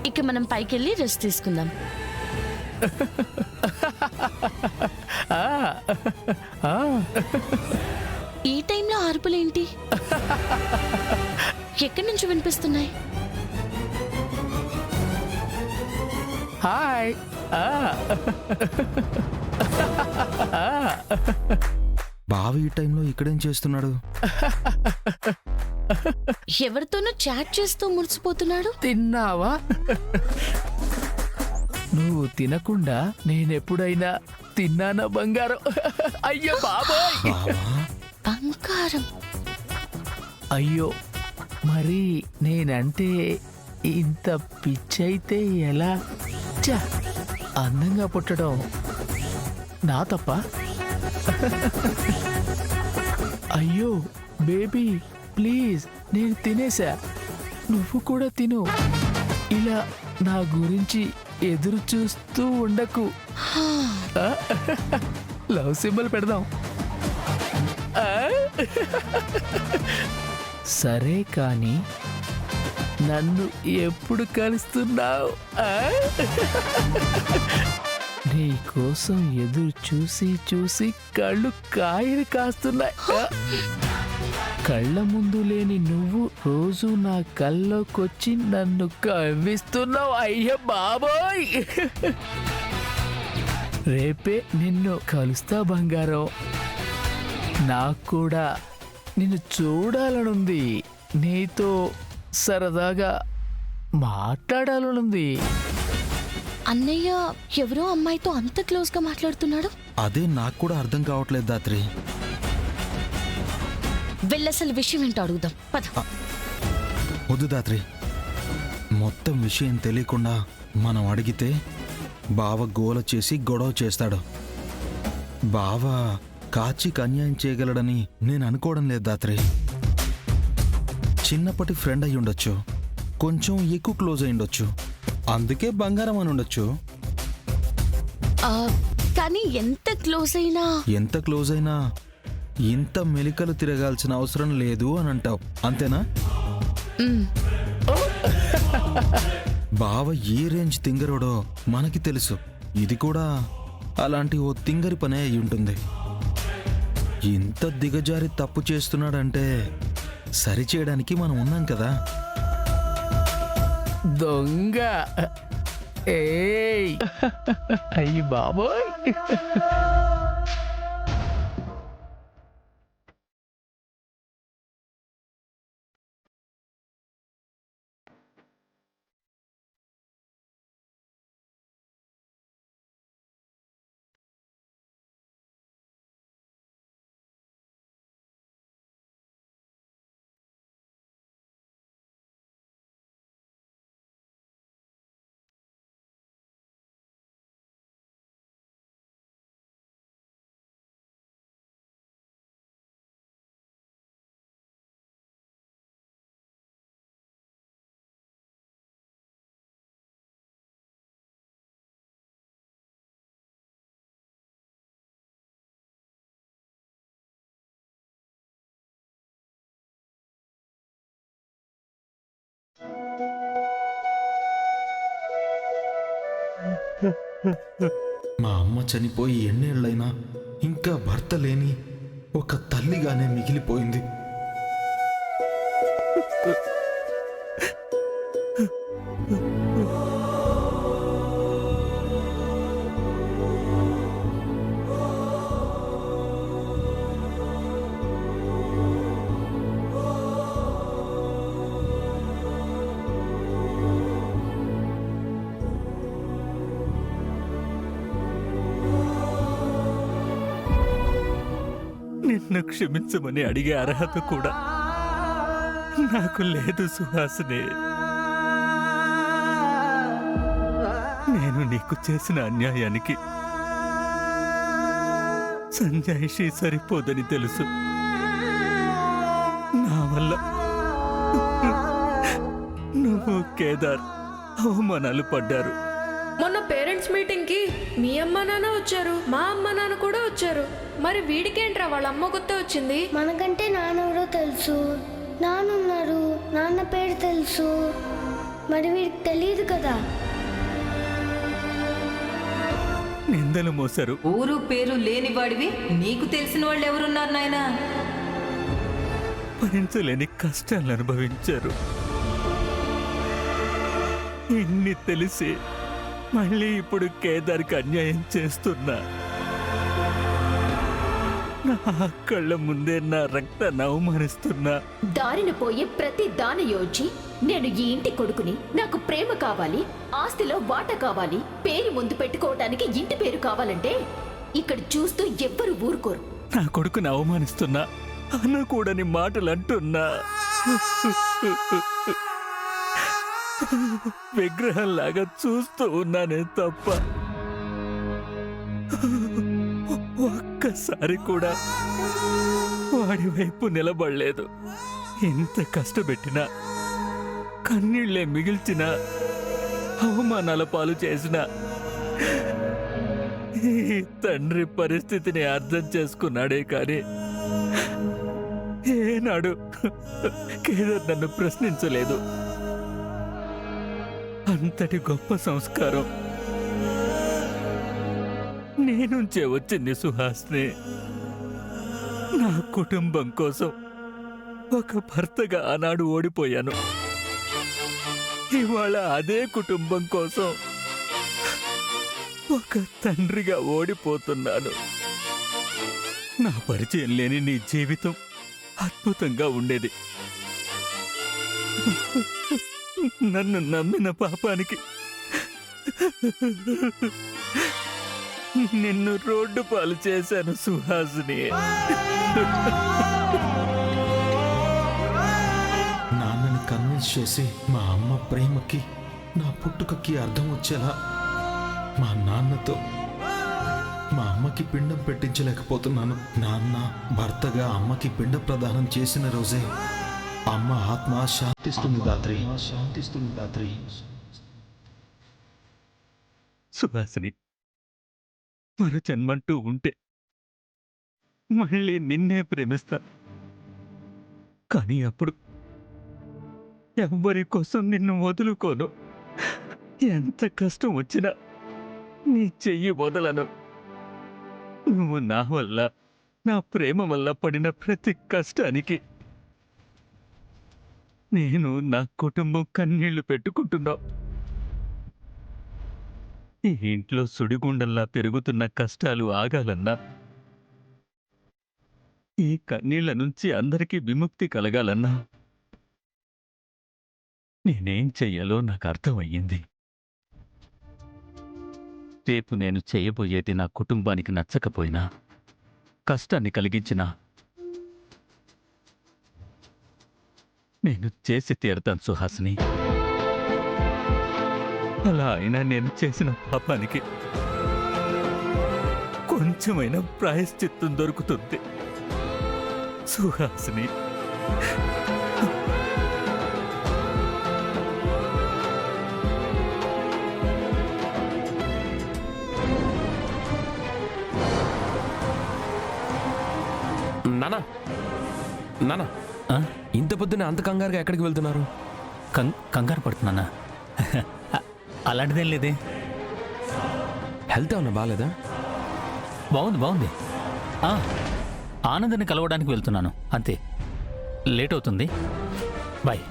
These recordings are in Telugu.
ఇక మనం పైకెళ్ళి రెస్ట్ తీసుకుందాం. ఈ టైంలో అరుపులేంటి? ఎక్కడి నుంచి వినిపిస్తున్నాయి? హాయ్. బావ ఈ టైంలో ఇక్కడేం చేస్తున్నాడు? ఎవరితోనో చాట్ చేస్తూ మురిసిపోతున్నాడు. తిన్నావా? నువ్వు తినకుండా నేనెప్పుడైనా తిన్నానా బంగారం? అయ్యో బాబోయ్! బంగారం? అయ్యో, మరి నేనంటే ఇంత పిచ్చైతే ఎలా? ఛ, అందంగా పుట్టడం నా తప్ప? అయ్యో బేబీ ప్లీజ్, నేను తినేసా, నువ్వు కూడా తిను. ఇలా నా గురించి ఎదురు చూస్తూ ఉండకు. లవ్ సింబల్ పెడదాం. సరే కానీ నన్ను ఎప్పుడు కలుస్తున్నావు? నీ కోసం ఎదురు చూసి చూసి కళ్ళు కాయలు కాస్తున్నాయి. కళ్ళ ముందు లేని నువ్వు రోజు నా కల్లోకొచ్చి నన్ను కవ్విస్తున్నావు. అయ్య బాబోయ్! రేపే నిన్ను కలుస్తా బంగారం. నాకు కూడా నిన్ను చూడాలనుంది, నీతో సరదాగా మాట్లాడాలనుంది. అన్నయ్య ఎవరో అమ్మాయితో అంత క్లోజ్ గా మాట్లాడుతున్నాడు. అదే నాకు కూడా అర్థం కావట్లేదు దాత్రి. వెళ్ళసలు విషయం ఏంటో అడుగుదాం పద. వద్దు దాత్రి, మొత్తం విషయం తెలియకుండా మనం అడిగితే బావ గోల చేసి గొడవ చేస్తాడు. బావ కాచికి అన్యాయం చేయగలడని నేను అనుకోవడం లేదు దాత్రి. చిన్నప్పటి ఫ్రెండ్ అయి ఉండొచ్చు, కొంచెం ఎక్కువ క్లోజ్ అయి ఉండొచ్చు, అందుకే బంగారం అని ఉండొచ్చు. కానీ ఎంత క్లోజ్ అయినా ఇంత మెలికలు తిరగాల్సిన అవసరం లేదు అని అంటావు, అంతేనా? బావ ఏ రేంజ్ తింగరోడో మనకి తెలుసు. ఇది కూడా అలాంటి ఓ తింగరి పనే అయి ఉంటుంది. ఇంత దిగజారి తప్పు చేస్తున్నాడంటే సరిచేయడానికి మనం ఉన్నాం కదా. దొంగ! ఏయ్ అయ్యి బాబోయ్! మా అమ్మ చనిపోయి ఎన్నేళ్లైనా ఇంకా భర్త లేని ఒక తల్లిగానే మిగిలిపోయింది. నిన్ను క్షమించమని అడిగే అర్హత కూడా నాకు లేదు సుహాసిని. నేను నీకు చేసిన అన్యాయానికి సంజాయిషి సరిపోదని తెలుసు. నా వల్ల నువ్వు కేదార్ అవమానాలు పడ్డారు. మొన్న పేరెంట్స్ మీటింగ్ కి మీ అమ్మ నాన్న వచ్చారు, మా అమ్మ నాన్న కూడా వచ్చారు. మరి వీడికేంట్రా వాళ్ళ అమ్మ కొత్త వచ్చింది? మనకంటే నాన్నెవరో తెలుసు, నాన్నున్నారు, నాన్న పేరు తెలుసు. మరి వీడికి తెలియదు కదా. నిందలు మోసారు. ఊరు పేరు లేనివాడివి నీకు తెలిసిన వాళ్ళు ఎవరున్నారు నాయనా? భరించలేని కష్టాలు అనుభవించారు. ఇన్ని తెలిసి మళ్ళీ ఇప్పుడు కేదార్కి అన్యాయం చేస్తున్నా. నా కళ్ళ ముందే నా రక్తాన్ని అవమానిస్తున్నా. దారిన పోయే ప్రతి దానయోచి నేను ఈ ఇంటి కొడుకుని, నాకు ప్రేమ కావాలి, ఆస్తిలో వాటా కావాలి, పేరు ముందు పెట్టుకోవటానికి ఇంటి పేరు కావాలంటే ఇక్కడ చూస్తూ ఎవ్వరు ఊరుకోరు. నా కొడుకుని అవమానిస్తున్నా, అనకూడని మాటలు అంటున్నా. విగ్రహంలాగా చూస్తూ ఉన్నానే తప్ప ఒక్కసారి కూడా వాడి వైపు నిలబడలేదు. ఎంత కష్టపెట్టినా, కన్నీళ్లే మిగిల్చినా, అవమానాల పాలు చేసినా ఈ తండ్రి పరిస్థితిని అర్థం చేసుకున్నాడే కానీ ఏనాడు కేదార్ నన్ను ప్రశ్నించలేదు. అంతటి గొప్ప సంస్కారం నీ నుంచే వచ్చింది సుహాస్ని. నా కుటుంబం కోసం ఒక భర్తగా ఆనాడు ఓడిపోయాను. ఇవాళ అదే కుటుంబం కోసం ఒక తండ్రిగా ఓడిపోతున్నాను. నా పరిచయం లేని నీ జీవితం అద్భుతంగా ఉండేది. నన్ను నమ్మిన పాపానికి నిన్ను రోడ్డు పాలు చేశాను సుహాసిని. నాన్నని కన్విన్స్ చేసి మా అమ్మ ప్రేమకి, నా పుట్టుకకి అర్థం వచ్చేలా మా నాన్నతో మా అమ్మకి పిండం పెట్టించలేకపోతున్నాను. నాన్న భర్తగా అమ్మకి పిండ ప్రదానం చేసిన రోజే అమ్మ ఆత్మ శాంతిస్తుంది దాత్రి, శాంతిస్తుంది దాత్రి. సుహాసిని, మరో జన్మంటూ ఉంటే మళ్ళీ నిన్నే ప్రేమిస్తా. కానీ అప్పుడు ఎవ్వరి కోసం నిన్ను వదులుకోను. ఎంత కష్టం వచ్చినా నీ చెయ్యి వదలను. నువ్వు నా వల్ల, నా ప్రేమ వల్ల పడిన ప్రతి కష్టానికి నేను, నా కుటుంబం కన్నీళ్లు పెట్టుకుంటున్నావు. ఈ ఇంట్లో సుడిగుండంలా పెరుగుతున్న కష్టాలు ఆగాలన్నా, ఈ కన్నీళ్ల నుంచి అందరికీ విముక్తి కలగాలన్నా నేనేం చెయ్యాలో నాకు అర్థమయ్యింది. రేపు నేను చేయబోయేది నా కుటుంబానికి నచ్చకపోయినా, కష్టాన్ని కలిగించినా నేను చేసి తీరతాను సుహాసిని. అలా అయినా నేను చేసిన పాపానికి కొంచెమైనా ప్రాయశ్చిత్తం దొరుకుతుంది సుహాసిని. నానా నానా, ఇంత పొద్దున అంత కంగారుగా ఎక్కడికి వెళ్తున్నారు? కంగారు పడుతున్నానా? అలాంటిదేం లేదే. హెల్త్ ఏమన్నా బాగాలేదా? బాగుంది. ఆనందని కలవడానికి వెళ్తున్నాను, అంతే. లేట్ అవుతుంది. బాయ్.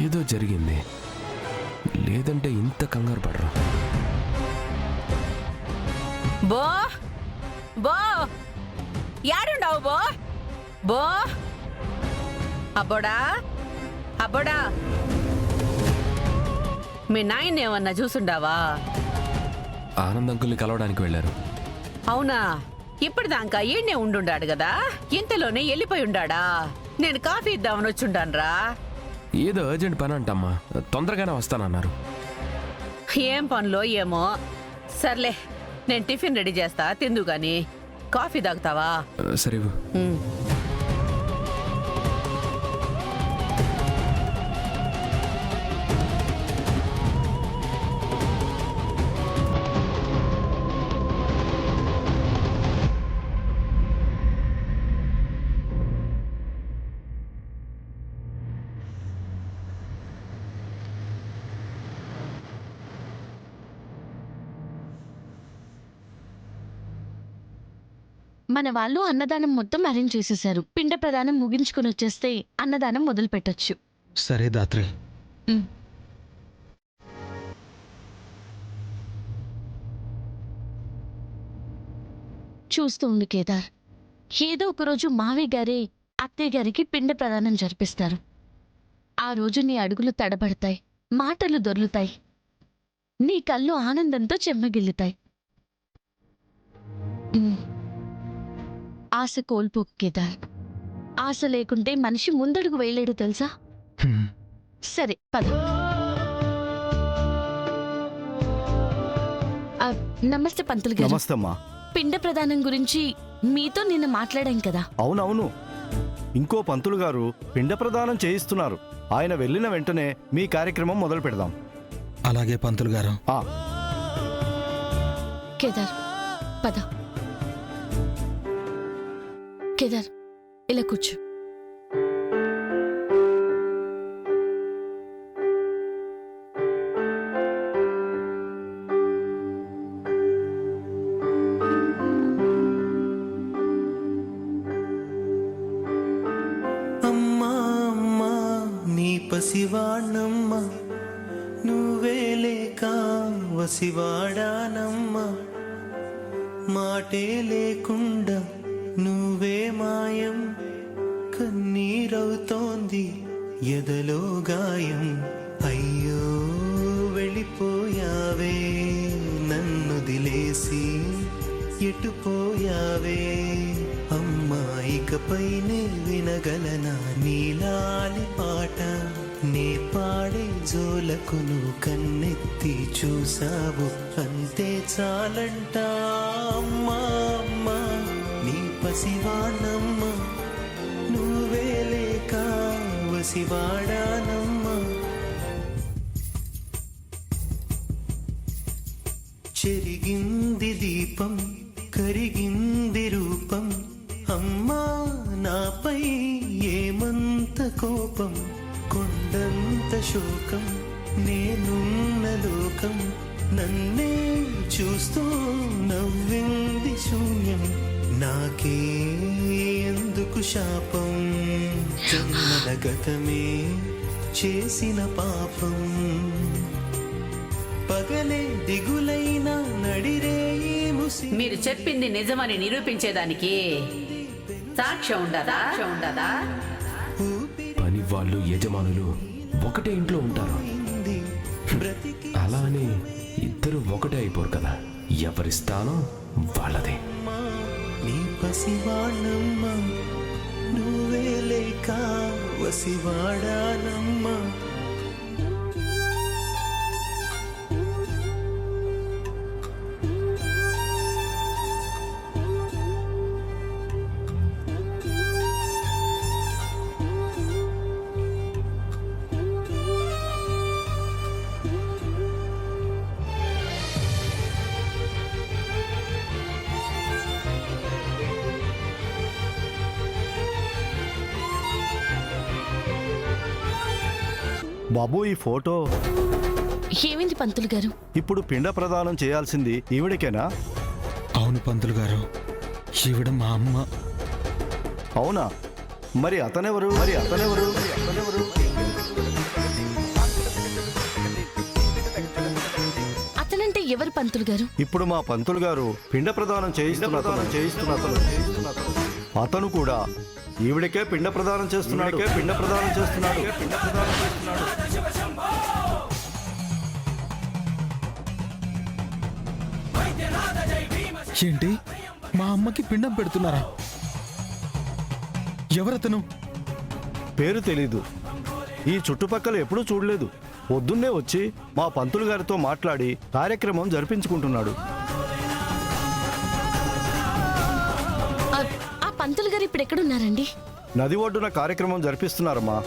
ఏదో జరిగింది, లేదంటే ఇంత కంగారు పడరా. బో బో యాడుండావు బో? బో అబ్బోడా అబ్బోడా, మీ నాయన ఏమన్నా చూసుండావా? ఆనంద్ అంకుల్ని కలవడానికి వెళ్ళారు. అవునా? ఇప్పటిదాకా ఈయనే ఉండుండాడు కదా, ఇంతలోనే వెళ్ళిపోయి ఉండాడా? నేను కాఫీ ఇద్దామని వచ్చుండాన్రా. ఏదో అర్జెంట్ పని అంటమ్మా, తొందరగానే వస్తానన్నారు. ఏం పనులో ఏమో. సర్లే, నేను టిఫిన్ రెడీ చేస్తా, తిందు గాని. కాఫీ తాగుతావా? సరే. మన వాళ్ళు అన్నదానం మొత్తం అరేంజ్ చేసేసారు. పిండ ప్రదానం ముగించుకుని వచ్చేస్తే అన్నదానం మొదలు పెట్టొచ్చు. సరే దాత్రి. చూస్తూ ఉండు కేదార్, ఏదో ఒకరోజు మావయ్య గారే అత్తయ్య గారికి పిండ ప్రదానం జరిపిస్తారు. ఆ రోజు నీ అడుగులు తడబడతాయి, మాటలు దొర్లుతాయి, నీ కళ్ళు ఆనందంతో చెమ్మగిల్లుతాయి. ఆశ కోల్పోకు కేదార్. ఆశ లేకుంటే మనిషి ముందడుగు వేయలేడు తెలుసా? హ్మ్. సరే పద. నమస్తే పంతులు గారు. నమస్తమ్మా. పిండ ప్రదానం గురించి మీతో నిన్న మాట్లాడాం కదా. అవునవును, ఇంకో పంతులు గారు పిండ ప్రదానం చేయిస్తున్నారు. ఆయన వెళ్ళిన వెంటనే మీ కార్యక్రమం మొదలు పెడదాం. అలాగే పంతులు గారు. కేదార్ పద. కేదార్ ఇలా కూర్చో. అమ్మా అమ్మా నీ పసివాణమ్మ, నువ్వే లేక వసివాడానమ్మా. మాటే లేకుండా నువ్వే మాయం, కన్నీరవుతోంది ఎదలో గాయం. అయ్యో వెళ్ళిపోయావే నన్ను దిలేసి, ఎటుపోయావే అమ్మా. ఇకపైనే వినగలనా నీలాలి పాట, నే పాడే జోలకు నువ్వు కన్నెత్తి చూసావు, అంతే చాలంట. అమ్మా అమ్మా నీ పసివాణమ్మ, నువ్వే లేక వసివాడానమ్మా. చెరిగింది దీపం, కరిగింది రూపం, అమ్మా నాపై ఏమంత కోపం. కొండంత శోకం, నేనున్న లోకం, నన్నే చూస్తూ నవ్వింది శూన్యం. నాకే ఎందుకు శాపం, జన్మల గతమే చేసిన పాపం. పగలే దిగులైన నడిరే మీరు చెప్పింది నిజమని నిరూపించేదానికి సాక్ష్యం ఉండదా? పని వాళ్ళు యజమానులు ఒకటే ఇంట్లో ఉంటారు, అలా అని ఇద్దరు ఒకటే అయిపోరు కదా. ఎవరి స్థానం వాళ్ళదే. నీ పసివాణమ్మ, నువ్వే లేక వసివాడానమ్మా. బాబు ఈ ఫోటో. ఏమైంది పంతులు గారు? ఇప్పుడు పిండ ప్రదానం చేయాల్సింది ఈవిడికేనా? అవును పంతులు గారు, ఈవిడ మా అమ్మ. అవునా? మరి అతనెవరు? అతనంటే ఎవరు పంతులు గారు? ఇప్పుడు మా పంతులు గారు పిండ ప్రదానం చేయిస్తున్నారు. అతను కూడా ఈవిడకే పిండ ప్రదానం చేస్తున్నాడు. ఏంటి, మా అమ్మకి పిండం పెడుతున్నారా? ఎవరతను? పేరు తెలీదు, ఈ చుట్టుపక్కల ఎప్పుడూ చూడలేదు. పొద్దున్నే వచ్చి మా పంతులు గారితో మాట్లాడి కార్యక్రమం జరిపించుకుంటున్నాడు. ఆ పంతులు గారు ఇప్పుడు ఎక్కడున్నారండి? నది ఒడ్డున కార్యక్రమం జరిపిస్తున్నారమ్మా.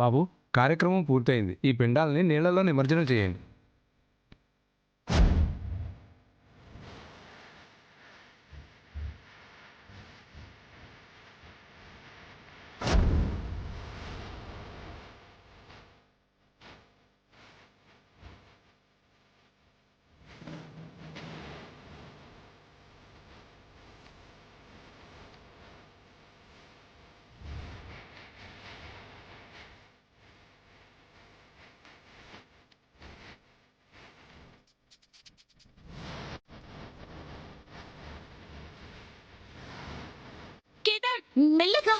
బాబు, కార్యక్రమం పూర్తయింది. ఈ పిండాలని నీళ్లలో నిమజ్జనం చేయండి. కేదార్ మెల్లగా.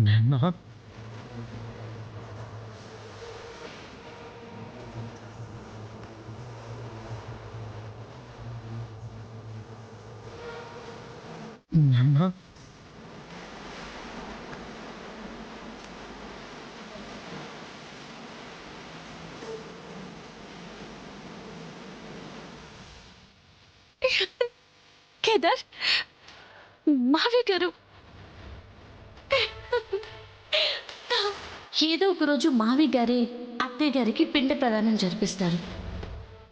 నాన్న, నాన్న, కేదార్, మావయ్య గారు. ఏదో ఒక రోజు మావయ్య గారే అత్తయ్య గారికి పిండ ప్రదానం జరిపిస్తారు.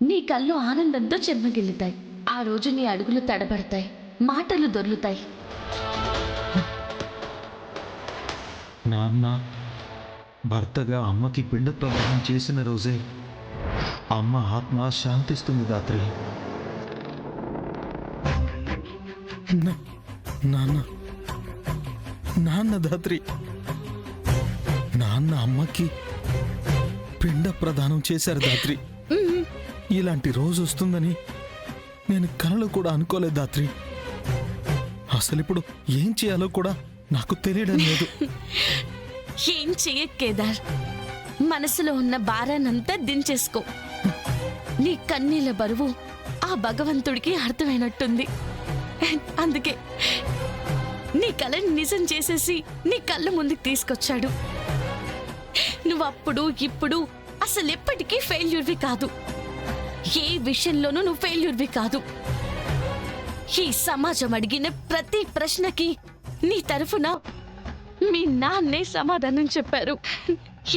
నీ కళ్ళు ఆనందంతో చెమ్మగిల్లుతాయి. ఆ రోజు నీ అడుగులు తడబడతాయి, మాటలు దొర్లుతాయి. నాన్న భర్తగా అమ్మకి పిండ ప్రదానం చేసిన రోజే అమ్మ ఆత్మ శాంతిస్తుంది దాత్రి. నాన్న, నాన్న దాత్రి, నాన్న అమ్మకి పిండ ప్రదానం చేశారు దాత్రి. ఇలాంటి రోజు వస్తుందని నేను కలలో కూడా అనుకోలేదు దాత్రి. అసలు ఇప్పుడు ఏం చేయాలో కూడా నాకు తెలియడం లేదు. ఏం చెయ్య కేదార్, మనసులో ఉన్న భారానంతా దించేసుకో. నీ కన్నీళ్ళ బరువు ఆ భగవంతుడికి అర్థమైనట్టుంది. అందుకే నీ కళని నిజం చేసేసి నీ కళ్ళ ముందుకు తీసుకొచ్చాడు. నువ్వప్పుడు ఇప్పుడు అసలు ఎప్పటికీ ఫెయిల్యూర్వి కాదు. ఏ విషయంలోనూ నువ్వు ఫెయిల్యూర్వి కాదు. ఈ సమాజం అడిగిన ప్రతి ప్రశ్నకి నీ తరఫున మీ నాన్నే సమాధానం చెప్పారు.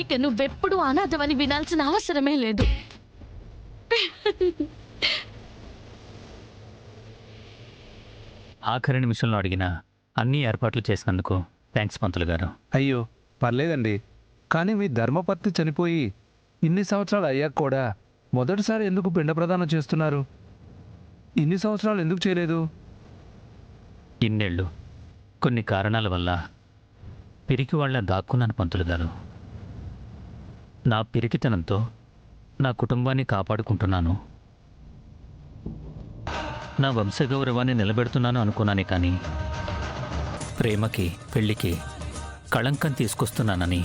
ఇక నువ్వెప్పుడు అనాథమని వినాల్సిన అవసరమే లేదు. ఆఖరి నిమిషంలో అడిగిన అన్ని ఏర్పాట్లు చేసినందుకు థ్యాంక్స్ పంతులు గారు. అయ్యో పర్లేదండి. కానీ మీ ధర్మపత్ని చనిపోయి ఇన్ని సంవత్సరాలు అయ్యాక కూడా మొదటిసారి ఎందుకు పిండ ప్రదానం చేస్తున్నారు? ఇన్ని సంవత్సరాలు ఎందుకు చేయలేదు? ఇన్నేళ్ళు కొన్ని కారణాల వల్ల పిరికి వాళ్ళ దాక్కున్నాను పంతులు గారు. నా పిరికితనంతో నా కుటుంబాన్ని కాపాడుకుంటున్నాను, నా వంశగౌరవాన్ని నిలబెడుతున్నాను అనుకున్నానే కానీ ప్రేమకి పెళ్ళికి కళంకం తీసుకొస్తున్నానని,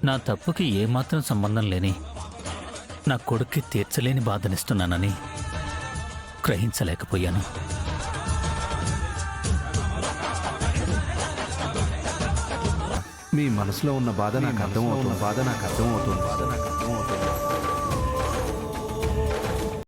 నా తప్పుకి ఏమాత్రం సంబంధం లేని నా కొడుక్కి తీర్చలేని బాధనిస్తున్నానని గ్రహించలేకపోయాను. మీ మనసులో ఉన్న బాధ నాకు అర్థమవుతుంది.